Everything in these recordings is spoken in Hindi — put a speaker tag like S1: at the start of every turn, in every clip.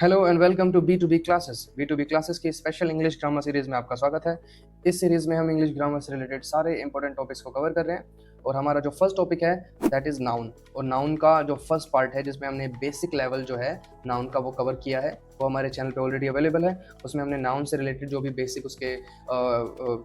S1: Hello and welcome to B classes. B classes की स्पेशल इंग्लिश ग्रामर सीरीज में आपका स्वागत है। इस सीरीज में हम इंग्लिश ग्रामर से रिलेटेड सारे इंपॉर्टेंट टॉपिक्स को कवर कर रहे हैं और हमारा जो फर्स्ट टॉपिक है दैट इज नाउन। और नाउन का जो फर्स्ट पार्ट है जिसमें हमने बेसिक लेवल जो है नाउन का वो कवर किया है, वो हमारे चैनल पे ऑलरेडी अवेलेबल है। उसमें हमने नाउन से रिलेटेड जो भी बेसिक उसके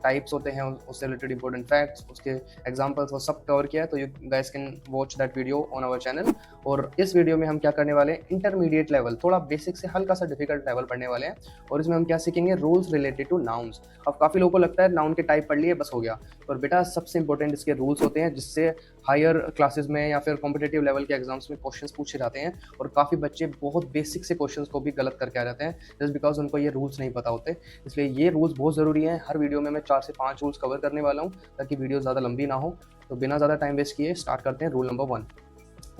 S1: टाइप्स होते हैं, उससे रिलेटेड इंपॉर्टेंट फैक्ट्स, उसके एग्जांपल्स, वो सब कवर किया है। तो you guys can watch that video on our channel. और इस वीडियो में हम क्या करने वाले हैं, इंटरमीडिएट लेवल, थोड़ा बेसिक से हल्का सा डिफिकल्ट लेवल पढ़ने वाले हैं। और इसमें हम क्या सीखेंगे, रूल्स रिलेटेड टू नाउन्स। अब काफ़ी लोगों को लगता है नाउन के टाइप पढ़ लिए बस हो गया, पर बेटा सबसे इंपॉर्टेंट इसके रूल्स होते हैं, जिससे हायर क्लासेस में या फिर कॉम्पिटेटिव लेवल के एग्जाम्स में क्वेश्चंस पूछे जाते हैं। और काफ़ी बच्चे बहुत बेसिक से क्वेश्चंस को भी गलत करके आ जाते हैं जस्ट बिकॉज उनको ये रूल्स नहीं पता होते। इसलिए ये रूल्स बहुत ज़रूरी हैं। हर वीडियो में मैं 4 से 5 रूल्स कवर करने वाला हूँ ताकि वीडियो ज़्यादा लंबी ना हो। तो बिना ज़्यादा टाइम वेस्ट किए स्टार्ट करते हैं। Rule number 1।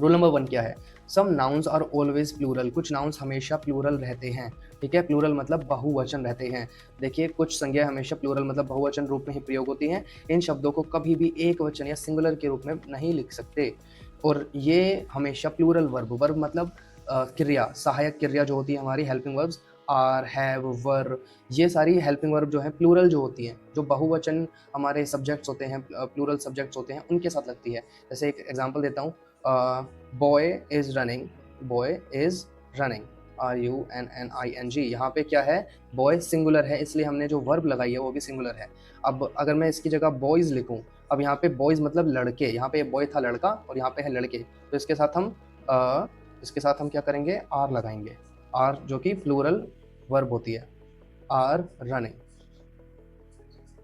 S1: रूल नंबर 1 क्या है? Some nouns are always plural. कुछ नाउन्स हमेशा प्लूरल रहते हैं। ठीक है, प्लूरल मतलब बहुवचन रहते हैं। देखिए, कुछ संज्ञा हमेशा प्लूरल मतलब बहुवचन रूप में ही प्रयोग होती हैं। इन शब्दों को कभी भी एक वचन या सिंगुलर के रूप में नहीं लिख सकते। और ये हमेशा प्लूरल वर्ब, वर्ब मतलब क्रिया, सहायक क्रिया जो होती है हमारी, हेल्पिंग वर्ब्स, आर, हैव, वर, ये सारी हेल्पिंग वर्ब जो है प्लूरल जो होती हैं, जो बहुवचन हमारे सब्जेक्ट्स होते हैं, प्लूरल सब्जेक्ट्स होते हैं, उनके साथ लगती है। जैसे एक एग्जांपल देता हूँ, boy is running, boy is running, RUNNING। यहाँ पे क्या है, बॉय सिंगुलर है, इसलिए हमने जो वर्ब लगाई है वो भी सिंगुलर है। अब अगर मैं इसकी जगह बॉयज लिखूँ, अब यहाँ पे बॉयज मतलब लड़के, यहाँ पे बॉय था लड़का और यहाँ पे है लड़के, तो इसके साथ हम क्या करेंगे, आर लगाएंगे। आर जो कि प्लूरल वर्ब होती है, आर रनिंग।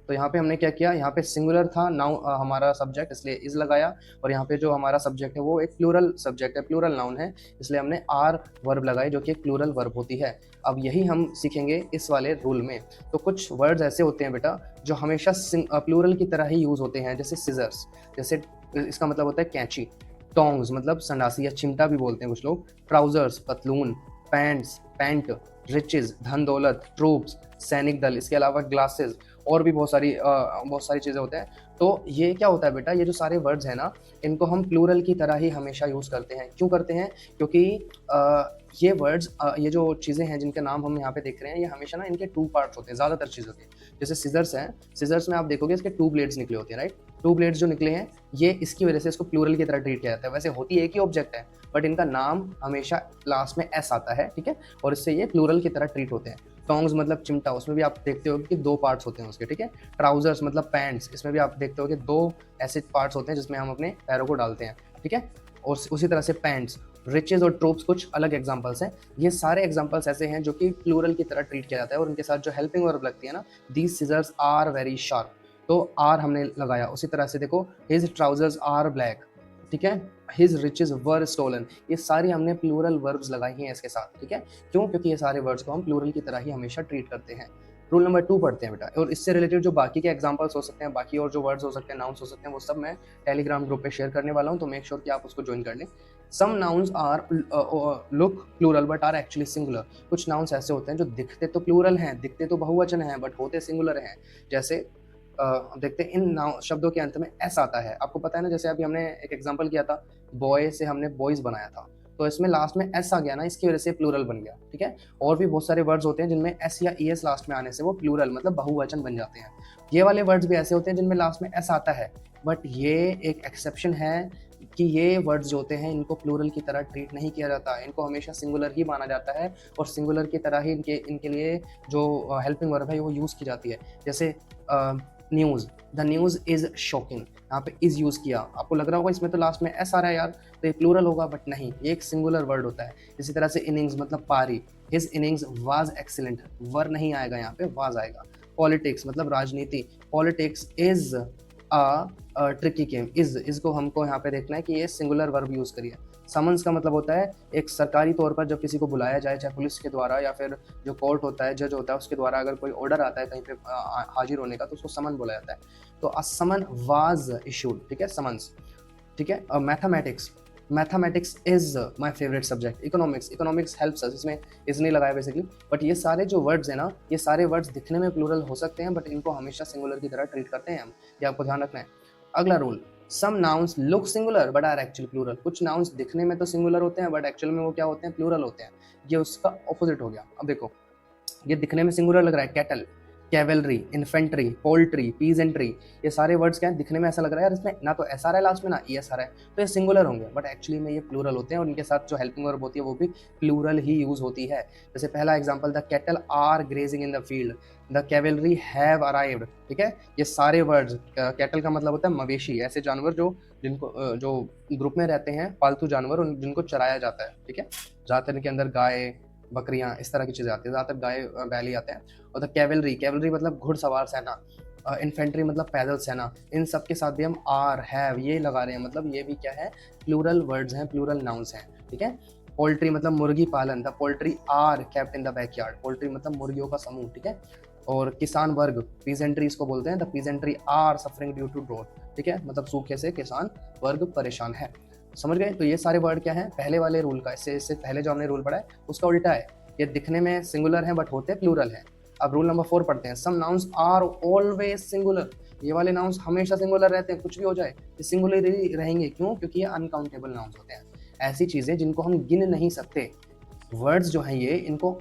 S1: तो यहाँ पे हमने क्या किया, यहाँ पे सिंगुलर था नाउ हमारा सब्जेक्ट, इसलिए इज लगाया। और यहाँ पे जो हमारा सब्जेक्ट है वो एक प्लूरल सब्जेक्ट है, प्लूरल नाउन है, इसलिए हमने आर वर्ब लगाई जो कि एक प्लूरल वर्ब होती है। अब यही हम सीखेंगे इस वाले रूल में। तो कुछ वर्ड्स ऐसे होते हैं बेटा जो हमेशा प्लूरल की तरह ही यूज होते हैं, जैसे सिजर्स, जैसे इसका मतलब होता है कैंची। टोंग्स मतलब संडासी या चिमटा भी बोलते हैं कुछ लोग। ट्राउजर्स पतलून, पैंट्स पैंट, रिचेज धन दौलत, ट्रूप्स सैनिक दल, इसके अलावा ग्लासेस, और भी बहुत सारी चीज़ें होते हैं। तो ये क्या होता है बेटा, ये जो सारे वर्ड्स हैं ना, इनको हम प्लूरल की तरह ही हमेशा यूज़ करते हैं। क्यों करते हैं? क्योंकि ये वर्ड्स, ये जो चीज़ें हैं जिनके नाम हम यहाँ पे देख रहे हैं, ये हमेशा ना इनके 2 पार्ट्स होते हैं ज़्यादातर चीज़ों के। जैसे सीजर्स हैं, सीजर्स में आप देखोगे इसके 2 ब्लेड्स निकले होते हैं, राइट। 2 ब्लेड्स जो निकले हैं, ये इसकी वजह से इसको प्लूरल की तरह ट्रीट किया जाता है। वैसे होती एक ही ऑब्जेक्ट है, बट इनका नाम हमेशा लास्ट में एस आता है, ठीक है, और इससे ये प्लूरल की तरह ट्रीट होते हैं। टोंग्स मतलब चिमटा, उसमें भी आप देखते हो कि 2 पार्ट्स होते हैं उसके, ठीक है। ट्राउजर्स मतलब पैंट्स, इसमें भी आप देखते हो कि 2 ऐसे पार्ट्स होते हैं जिसमें हम अपने पैरों को डालते हैं, ठीक है। और उसी तरह से पैंट्स, रिचेज और ट्रोप्स कुछ अलग एग्जांपल्स हैं। ये सारे एग्जांपल्स ऐसे हैं जो कि प्लूरल की तरह ट्रीट किया जाता है, और उनके साथ जो हेल्पिंग वर्ब लगती है ना, these scissors are very sharp, तो आर हमने लगाया। उसी तरह से देखो, हिज ट्राउजर्स आर ब्लैक, ठीक है, हिज रिचेज वर स्टोलन, ये सारी हमने प्लूरल वर्ब्स लगाई हैं इसके साथ, ठीक है। क्यों? क्योंकि ये सारे वर्ड्स को हम प्लूरल की तरह ही हमेशा ट्रीट करते हैं। रूल नंबर 2 पढ़ते हैं बेटा, और इससे रिलेटेड जो बाकी के एग्जांपल्स हो सकते हैं, बाकी और जो वर्ड्स हो सकते हैं, नाउन्स हो सकते हैं, वो सब मैं टेलीग्राम ग्रुप पे शेयर करने वाला हूँ, तो मेक श्योर कि आप उसको ज्वाइन कर लें। Some nouns are look plural but are actually singular. कुछ नाउन्स ऐसे होते हैं जो दिखते तो प्लूरल हैं, दिखते तो बहुवचन हैं, बट होते सिंगुलर हैं। जैसे देखते हैं, इन शब्दों के अंत में एस आता है, आपको पता है ना। जैसे अभी हमने एक एग्जांपल किया था, बॉय से हमने बॉयज बनाया था, तो इसमें लास्ट में एस आ गया ना, इसकी वजह से प्लूरल बन गया, ठीक है। और भी बहुत सारे वर्ड्स होते हैं जिनमें एस या ईएस लास्ट में आने से वो प्लूरल मतलब बहुवचन बन जाते हैं। ये वाले वर्ड्स भी ऐसे होते हैं जिनमें लास्ट में एस आता है, बट ये एक एक्सेप्शन है कि ये वर्ड्स जो होते हैं इनको प्लूरल की तरह ट्रीट नहीं किया जाता, इनको हमेशा सिंगुलर ही माना जाता है, और सिंगुलर की तरह ही इनके लिए जो हेल्पिंग वर्ब है वो यूज़ की जाती है। जैसे news, the news is shocking, यहाँ पे इज़ यूज़ किया। आपको लग रहा होगा इसमें तो लास्ट में एस आ रहा है यार, तो ये प्लूरल होगा, बट नहीं, ये एक सिंगुलर वर्ड होता है। इसी तरह से इनिंग्स मतलब पारी, हिज इनिंग्स वाज एक्सीलेंट, वर नहीं आएगा यहाँ पे, वाज आएगा। पॉलिटिक्स मतलब राजनीति, politics is a tricky game, is को हमको यहाँ पे देखना है कि ये सिंगुलर वर्ब यूज़ करिए। समन्स का मतलब होता है एक सरकारी तौर पर जब किसी को बुलाया जाए, चाहे पुलिस के द्वारा या फिर जो कोर्ट होता है, जज होता है, उसके द्वारा अगर कोई ऑर्डर आता है कहीं पे हाजिर होने का, तो उसको समन बोला जाता है। तो अ समन वाज इशूड, ठीक है, समन्स, ठीक है। Mathematics, mathematics is my favourite subject. Economics helps us, इसमें इज नहीं लगाया बेसिकली, बट ये सारे जो वर्ड्स हैं ना, ये सारे वर्ड्स दिखने में प्लूरल हो सकते हैं, बट इनको हमेशा सिंगुलर की तरह ट्रीट करते हैं हम, ये आपको ध्यान रखना है। अगला rule, some nouns look singular but are actually plural, कुछ नाउन्स दिखने में तो सिंगुलर होते हैं बट एक्चुअल में वो क्या होते हैं, प्लूरल होते हैं। ये उसका ऑपोजिट हो गया। अब देखो, ये दिखने में सिंगुलर लग रहा है, cattle, cavalry, infantry, poultry, peasantry, ये सारे वर्ड्स क्या है, दिखने में ऐसा लग रहा है यार इसमें ना तो एस आ रहा है लास्ट में ना ई एस आ रहा है, तो ये सिंगुलर होंगे बट एक्चुअली में ये प्लूरल होते हैं और इनके साथ जो हेल्पिंग वर्ब होती है वो भी प्लूरल ही यूज होती है। जैसे पहला example, the cattle are grazing in the field, the cavalry have arrived. ठीक है, ये सारे वर्ड्स, कैटल का मतलब होता है मवेशी, ऐसे जानवर जो जो ग्रुप में रहते हैं, पालतू जानवर जिनको चराया जाता है। ठीक है, ज्यादातर इनके अंदर गाय, बकरियां, इस तरह की चीजें आती है, ज्यादातर गाय बैल आते हैं। और द कैवलरी, कैवलरी मतलब घुड़सवार सेना, इन्फेंट्री मतलब पैदल सेना, इन सब के साथ भी हम आर, हैव ये लगा रहे हैं, मतलब ये भी क्या है, प्लूरल वर्ड्स हैं, प्लूरल नाउन्स हैं। ठीक है, पोल्ट्री मतलब मुर्गी पालन, the poultry are kept in the backyard, poultry मतलब मुर्गियों का समूह। ठीक है, और किसान वर्ग, पीजेंट्री इसको बोलते हैं, the peasantry are suffering due to drought. ठीक है, मतलब सूखे से किसान वर्ग परेशान है। समझ गए? तो ये सारे वर्ड क्या है, पहले वाले रूल का, इससे पहले जो हमने रूल पढ़ा है उसका उल्टा है। ये दिखने में सिंगुलर है बट होते प्लूरल है। अब रूल नंबर 4 पढ़ते हैं। Some nouns are always singular, ये वाले नाउन्स हमेशा सिंगुलर रहते हैं, कुछ भी हो जाए ये सिंगुलर ही रहेंगे। क्यों? क्योंकि ये अनकाउंटेबल नाउन्स होते हैं, ऐसी चीजें जिनको हम गिन नहीं सकते। वर्ड्स जो हैं ये, इनको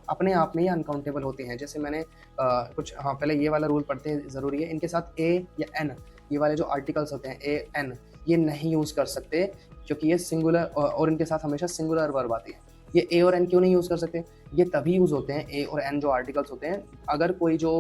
S1: अपने आप में ही अनकाउंटेबल होते हैं। जैसे मैंने पहले ये वाला रूल पढ़ते हैं, ज़रूरी है। इनके साथ ए या एन, ये वाले जो आर्टिकल्स होते हैं ए एन, ये नहीं यूज़ कर सकते क्योंकि ये सिंगुलर, और इनके साथ हमेशा सिंगुलर वर्ब आती है। ये ए और एन क्यों नहीं यूज़ कर सकते? ये तभी यूज़ होते हैं, ए और एन जो आर्टिकल्स होते हैं, अगर कोई जो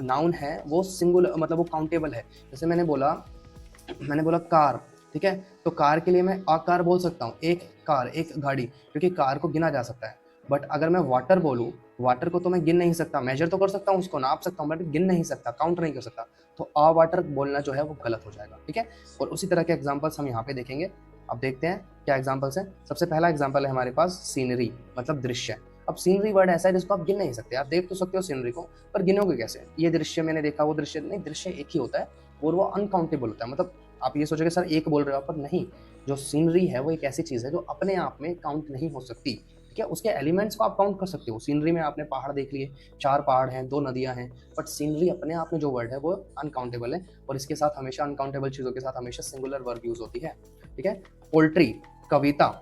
S1: नाउन है वो सिंगुलर, मतलब वो काउंटेबल है। जैसे मैंने बोला कार। ठीक है, तो कार के लिए मैं आ कार बोल सकता हूँ, एक कार, एक गाड़ी, क्योंकि कार को गिना जा सकता है। बट अगर मैं वाटर बोलूँ, वाटर को तो मैं गिन नहीं सकता, मेजर तो कर सकता हूँ, उसको नाप सकता हूँ, बट गिन नहीं सकता, काउंट नहीं कर सकता। तो आ वाटर बोलना जो है वो गलत हो जाएगा। ठीक है, और उसी तरह के एग्जाम्पल्स हम यहाँ पे देखेंगे। अब देखते हैं क्या एग्जाम्पल्स हैं। सबसे पहला एग्जाम्पल है हमारे पास सीनरी, मतलब दृश्य। अब सीनरी वर्ड ऐसा है जिसको आप गिन नहीं सकते, आप देख तो सकते हो सीनरी को, पर गिनोगे कैसे? ये दृश्य मैंने देखा, वो दृश्य नहीं, दृश्य एक ही होता है और वो अनकाउंटेबल होता है। मतलब आप ये सोचोगे सर एक बोल रहे हो, पर नहीं, जो सीनरी है वो एक ऐसी चीज़ है जो अपने आप में काउंट नहीं हो सकती। ठीक है, उसके एलिमेंट्स को आप काउंट कर सकते हो। सीनरी में आपने पहाड़ देख लिए, 4 पहाड़ हैं, 2 नदियां हैं, बट सीनरी अपने आप में जो वर्ड है वो अनकाउंटेबल है, और इसके साथ हमेशा, अनकाउंटेबल चीज़ों के साथ हमेशा सिंगुलर वर्ब यूज होती है। ठीक है, पोल्ट्री, कविता,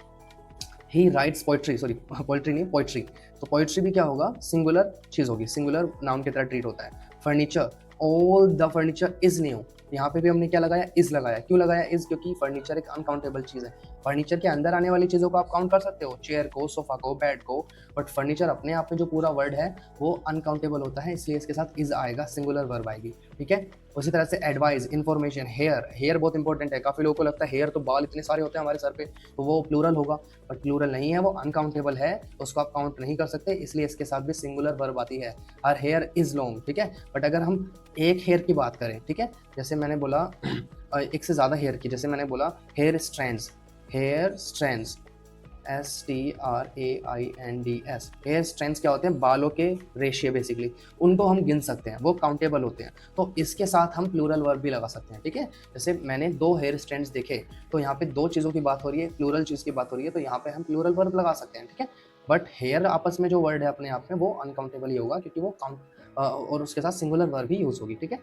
S1: ही राइट्स पोइट्री, सॉरी पोइट्री नहीं, पोइट्री, तो पोइट्री भी क्या होगा, सिंगुलर चीज़ होगी, सिंगुलर नाउन की तरह ट्रीट होता है। Furniture, all the furniture is new, यहाँ पे भी हमने क्या लगाया, इज लगाया। क्यों लगाया इज? क्योंकि फर्नीचर एक अनकाउंटेबल चीज़ है। फर्नीचर के अंदर आने वाली चीज़ों को आप काउंट कर सकते हो, चेयर को, सोफा को, बेड को, बट फर्नीचर अपने आप में जो पूरा वर्ड है वो अनकाउंटेबल होता है, इसलिए इसके साथ इज आएगा, सिंगुलर वर्ब आएगी। ठीक है, उसी तरह से एडवाइस, इन्फॉर्मेशन, हेयर, हेयर बहुत इंपॉर्टेंट है। काफ़ी लोगों को लगता है हेयर तो बाल इतने सारे होते हैं हमारे सर पे, तो वो प्लूरल होगा, बट प्लूरल नहीं है, वो अनकाउंटेबल है, उसको आप काउंट नहीं कर सकते, इसलिए इसके साथ भी सिंगुलर वर्ब आती है। Her here is long. ठीक है, बट अगर हम एक हेयर की बात करें, ठीक है, जैसे मैंने बोला एक से ज़्यादा हेयर की, जैसे मैंने बोला hair strands, hair strands, STRAINDS, hair strands क्या होते हैं, बालों के रेशे, बेसिकली उनको हम गिन सकते हैं, वो काउंटेबल होते हैं, तो इसके साथ हम प्लूरल वर्ब भी लगा सकते हैं। ठीक है, जैसे मैंने 2 हेयर स्ट्रैंड्स देखे, तो यहाँ पे 2 चीज़ों की बात हो रही है, प्लूरल चीज़ की बात हो रही है, तो यहाँ पे हम प्लूरल वर्ब लगा सकते हैं। ठीक है, बट हेयर आपस में जो वर्ड है अपने आप में वो अनकाउंटेबल ही होगा, क्योंकि वो और उसके साथ सिंगुलर वर्ब ही यूज़ होगी। ठीक है,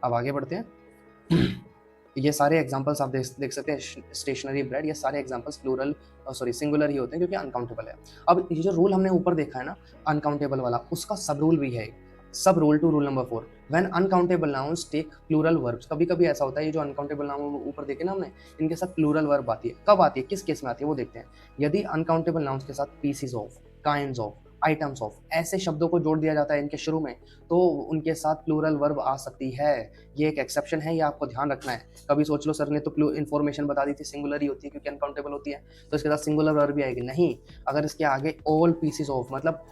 S1: अब आगे बढ़ते हैं। ये सारे एग्जांपल्स आप देख सकते हैं, स्टेशनरी ब्रेड, ये सारे एग्जांपल्स सिंगुलर ही होते हैं क्योंकि अनकाउंटेबल है। अब ये जो रूल हमने ऊपर देखा है ना, अनकाउंटेबल वाला, उसका सब रूल भी है, sub rule two rule number 4, when uncountable nouns take plural verbs. कभी कभी ऐसा होता है, ये जो अनकाउंटेबल नाउन ऊपर देखे ना हमने, इनके साथ प्लूरल वर्ब आती है। कब आती है, किस केस में आती है, वो देखते हैं। यदि अनकाउंटेबल नाउन्स के साथ PCs of, kinds of, items of ऐसे शब्दों को जोड़ दिया जाता है इनके शुरू में, तो उनके साथ प्लूरल वर्ब आ सकती है। ये एक एक्सेप्शन है, ये आपको ध्यान रखना है। कभी सोच लो सर ने तो इन्फॉर्मेशन बता दी थी, सिंगुलर ही होती है क्योंकि अनकाउंटेबल होती है, तो इसके साथ सिंगुलर वर्ब भी आएगी। नहीं, अगर इसके आगे ऑल पीसेस ऑफ, मतलब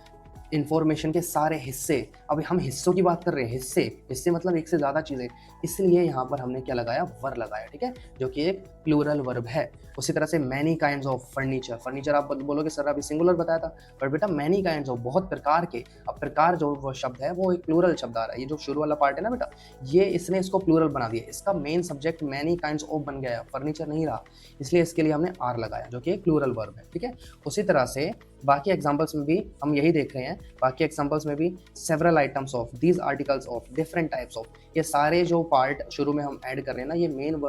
S1: इन्फॉर्मेशन के सारे हिस्से, अभी हम हिस्सों की बात कर रहे हैं, हिस्से मतलब एक से ज़्यादा चीज़ें, इसलिए यहाँ पर हमने क्या लगाया, वर लगाया। ठीक है, जो कि एक प्लूरल वर्ब है। उसी तरह से many kinds of furniture, furniture आप बोलोगे सर अभी सिंगुलर बताया था, पर बेटा मैनी काइंड्स ऑफ, बहुत प्रकार के। अब प्रकार जो वो शब्द है वो एक प्लूरल शब्द आ रहा है, ये जो शुरू वाला पार्ट है ना बेटा, ये इसने इसको प्लूरल बना दिया, इसका main subject many kinds of बन गया, फर्नीचर नहीं रहा, इसलिए इसके लिए हमने आर लगाया, जो कि एक प्लूरल वर्ब है। ठीक है, उसी तरह से बाकी एग्जाम्पल्स में भी हम यही देख रहे हैं, बाकी एग्जाम्पल्स में भी several items of, these articles of, different types of, ये सारे जो पार्ट शुरू में हम ऐड कर रहे हैं ना, ये मेन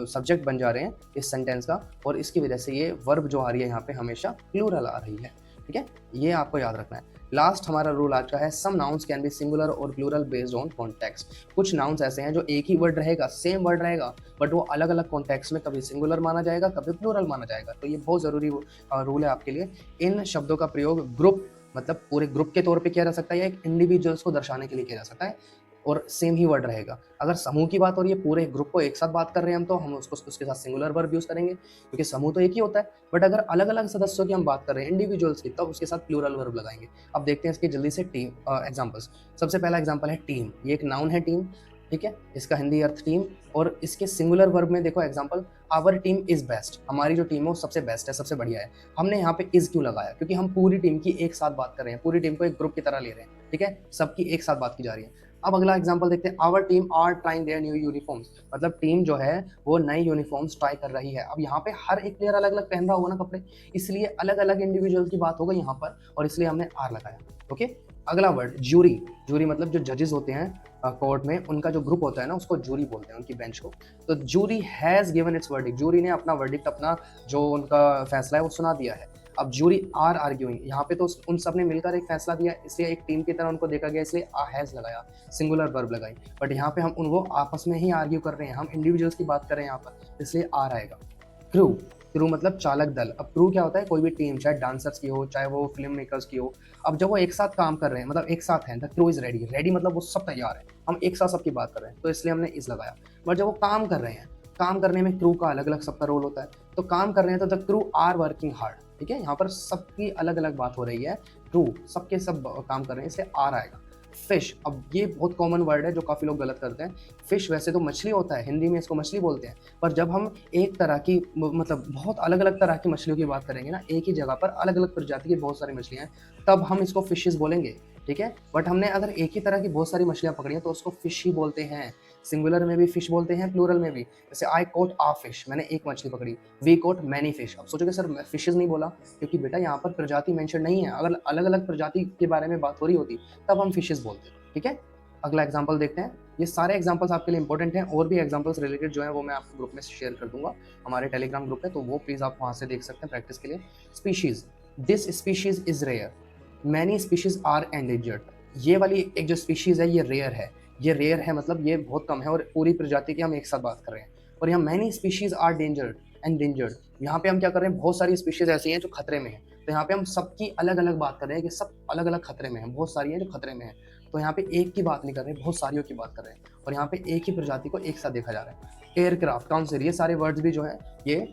S1: सब्जेक्ट बन जा रहे हैं इस सेंटेंस का, और इसकी वजह से ये वर्ब जो आ रही है यहाँ पे हमेशा प्लूरल आ रही है। ठीक है, ये आपको याद रखना है। लास्ट हमारा रूल आज का है, some nouns can be singular और प्लूरल बेस्ड ऑन कॉन्टेक्स्ट। कुछ नाउन्स ऐसे हैं जो एक ही वर्ड रहेगा, सेम वर्ड रहेगा, बट वो अलग अलग कॉन्टेक्स्ट में कभी सिंगुलर माना जाएगा, कभी प्लूरल माना जाएगा। तो ये बहुत ज़रूरी रूल है आपके लिए। इन शब्दों का प्रयोग ग्रुप, मतलब पूरे ग्रुप के तौर पे किया जा सकता है, या एक इंडिविजुअल्स को दर्शाने के लिए किया जा सकता है, और सेम ही वर्ड रहेगा। अगर समूह की बात हो रही है, पूरे ग्रुप को एक साथ बात कर रहे हैं हम, तो हम उसको उसके साथ सिंगुलर वर्ब यूज़ करेंगे, क्योंकि समूह तो एक ही होता है। बट अगर अलग अलग सदस्यों की हम बात कर रहे हैं, इंडिविजुअल्स की, तब उसके साथ प्लूरल वर्ब लगाएंगे। अब देखते हैं इसके जल्दी से टीम एग्जाम्पल्स। सबसे पहला एग्जाम्पल है टीम। ये एक नाउन है टीम, ठीक है, इसका हिंदी अर्थ टीम, और इसके सिंगुलर वर्ब में देखो example, our team is best, हमारी जो टीम है वो सबसे बेस्ट है, सबसे बढ़िया है। हमने यहाँ पे इज क्यों लगाया, क्योंकि हम पूरी टीम की एक साथ बात कर रहे हैं, पूरी टीम को एक ग्रुप की तरह ले रहे हैं, ठीक है, सबकी एक साथ बात की जा रही है। अब अगला एग्जांपल देखते हैं, our team are trying their new uniforms, मतलब टीम जो है वो नए यूनिफॉर्म्स ट्राई कर रही है। अब यहाँ पे हर एक प्लेयर अलग अलग पहन रहा होगा ना कपड़े, इसलिए अलग अलग इंडिविजुअल की बात होगा यहाँ पर, और इसलिए हमने आर लगाया। ओके, अगला वर्ड जूरी। जूरी मतलब जो जजेस होते हैं कोर्ट में, उनका जो ग्रुप होता है ना, उसको जूरी बोलते हैं, उनकी बेंच को। तो jury has given its verdict, jury ने अपना वर्डिक्ट, अपना जो उनका फैसला है वो सुना दिया है। अब जूरी आर आर्ग्यूइंग, यहाँ पे तो उन सब ने मिलकर एक फैसला दिया, इसलिए एक टीम की तरह उनको देखा गया, इसलिए आ हैज लगाया, सिंगुलर वर्ब लगाई। बट यहाँ पे हम उनको आपस में ही आर्ग्यू कर रहे हैं, हम इंडिविजुअल्स की बात कर रहे हैं यहाँ पर, इसलिए आर आएगा। क्रू, क्रू मतलब चालक दल। अब क्रू क्या होता है, कोई भी टीम, चाहे डांसर्स की हो, चाहे वो फिल्म मेकर्स की हो, अब जब वो एक साथ काम कर रहे हैं, मतलब एक साथ हैं, the crew is ready, ready मतलब वो सब तैयार है, हम एक साथ सबकी बात कर रहे हैं, तो इसलिए हमने इस लगाया। बट जब वो काम कर रहे हैं, काम करने में क्रू का अलग अलग सबका रोल होता है, तो काम कर रहे हैं तो the crew are working hard, ठीक है, यहाँ पर सबकी अलग अलग बात हो रही है, क्रू सबके सब काम कर रहे हैं, इसलिए आर आएगा। फिश, अब ये बहुत कॉमन वर्ड है जो काफ़ी लोग गलत करते हैं। फिश वैसे तो मछली होता है, हिंदी में इसको मछली बोलते हैं, पर जब हम एक तरह की, मतलब बहुत अलग अलग तरह की मछलियों की बात करेंगे ना, एक ही जगह पर अलग अलग प्रजाति की बहुत सारी मछलियाँ हैं, तब हम इसको फिशेस बोलेंगे, ठीक है। बट हमने अगर एक ही तरह की बहुत सारी मछलियाँ पकड़ी हैं तो उसको फिश ही बोलते हैं। सिंगुलर में भी फिश बोलते हैं, प्लूरल में भी। जैसे आई कोट आ फिश, मैंने एक मछली पकड़ी, वी कोट मैनी फिश। अब सोचोगे सर फिशेज नहीं बोला, क्योंकि बेटा यहाँ पर प्रजाति मेंशन नहीं है, अगर अलग अलग प्रजाति के बारे में बात हो रही होती तब हम फिशेज बोलते, ठीक है। अगला एग्जाम्पल देखते हैं। ये सारे एग्जाम्पल्स आपके लिए इंपॉर्टेंट हैं, और भी एग्जाम्पल्स रिलेटेड जो है वो मैं आपको ग्रुप में शेयर कर दूंगा, हमारे टेलीग्राम ग्रुप है, तो वो प्लीज़ आप वहाँ से देख सकते हैं प्रैक्टिस के लिए। Species, this species is rare, many species are endangered. ये वाली एक जो स्पीशीज है ये रेयर है, ये रेयर है मतलब ये बहुत कम है, और पूरी प्रजाति की हम एक साथ बात कर रहे हैं। और यहाँ many species are dangered, endangered, यहाँ पे हम क्या कर रहे हैं, बहुत सारी स्पीशीज ऐसी हैं जो खतरे में हैं, तो यहाँ पे हम सबकी अलग अलग बात कर रहे हैं कि सब अलग अलग खतरे में हैं, बहुत सारी हैं जो खतरे में हैं, तो यहाँ पे एक की बात नहीं कर रहे, बहुत सारियों की बात कर रहे हैं, और यहाँ पे एक ही प्रजाति को एक साथ देखा जा रहा है। एयरक्राफ्ट, काउंसिल, ये सारे वर्ड्स भी जो है ये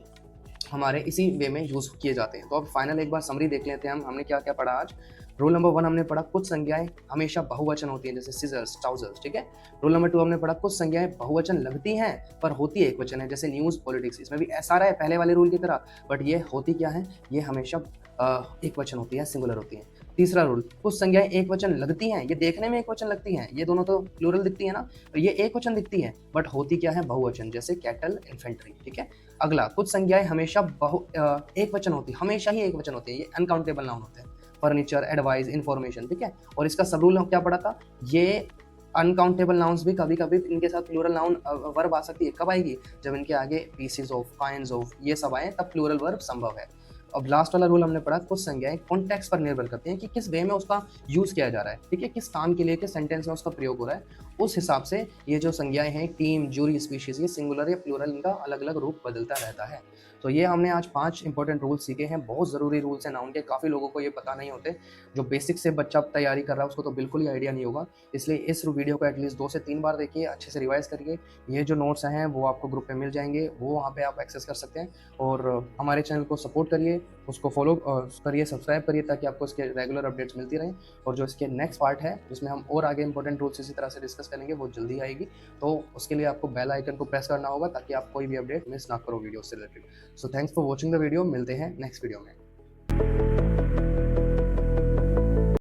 S1: हमारे इसी वे में यूज किए जाते हैं। तो अब फाइनल एक बार समरी देख लेते हैं हमने क्या क्या पढ़ा आज। रूल नंबर 1 हमने पढ़ा कुछ संज्ञाएं हमेशा बहुवचन होती हैं, जैसे सीजर्स, ट्राउजर्स, ठीक है। रूल नंबर 2 हमने पढ़ा कुछ संज्ञाएं बहुवचन लगती हैं पर होती एक वचन है, जैसे न्यूज़, पॉलिटिक्स, इसमें भी ऐसा रहा है पहले वाले रूल की तरह, बट ये होती क्या है, ये हमेशा एक वचन होती है, सिंगुलर होती है। तीसरा रूल, कुछ संज्ञाएं एक वचन लगती हैं, ये देखने में एक वचन लगती हैं, ये दोनों तो प्लूरल दिखती है ना, और ये एक वचन दिखती है, बट होती क्या है, बहुवचन, जैसे कैटल, इन्फेंट्री, ठीक है। अगला, कुछ संज्ञाएं हमेशा एक वचन होती है, हमेशा ही एक वचन होती है, ये अनकाउंटेबल नाउन होते हैं, फर्नीचर, एडवाइस, इन्फॉर्मेशन, ठीक है। और इसका सब रूल क्या पढ़ा था, ये अनकाउंटेबल नाउन्स भी कभी कभी इनके साथ प्लूरल नाउन वर्ब आ सकती है, कब आएगी, जब इनके आगे पीसेस ऑफ, काइंड्स ऑफ, ये सब आए तब प्लूरल वर्ब संभव है। अब लास्ट वाला रूल हमने पढ़ा, कुछ संज्ञाएं कॉन्टेक्स्ट पर निर्भर करती हैं कि किस वे में उसका यूज किया जा रहा है, ठीक है, किस काम के लिए, किस सेंटेंस में उसका प्रयोग हो रहा है, उस हिसाब से ये जो संज्ञाएं हैं, टीम, जूरी, स्पीशीज, ये सिंगुलर या प्लूरल, इनका अलग अलग रूप बदलता रहता है। तो ये हमने आज 5 इंपॉर्टेंट रूल्स सीखे हैं, बहुत ज़रूरी रूल्स हैं नाउन के, काफ़ी लोगों को ये पता नहीं होते, जो बेसिक से बच्चा तैयारी कर रहा है उसको तो बिल्कुल ही आइडिया नहीं होगा। इसलिए इस वीडियो को एटलीस्ट 2 से 3 बार देखिए, अच्छे से रिवाइज करिए। ये जो नोट्स हैं वो आपको ग्रुप में मिल जाएंगे, वो वहाँ पे आप एक्सेस कर सकते हैं, और हमारे चैनल को सपोर्ट करिए, उसको फॉलो करिए, सब्सक्राइब करिए, ताकि आपको इसके रेगुलर अपडेट्स मिलती रहें। और जो इसके नेक्स्ट पार्ट है जिसमें हम और आगे इंपॉर्टेंट रूल्स इसी तरह से डिस्कस करेंगे, वो जल्दी आएगी, तो उसके लिए आपको बेल आइकन को प्रेस करना होगा ताकि आप कोई भी अपडेट मिस ना करो वीडियो से related. So thanks for watching the video, मिलते हैं नेक्स्ट वीडियो में।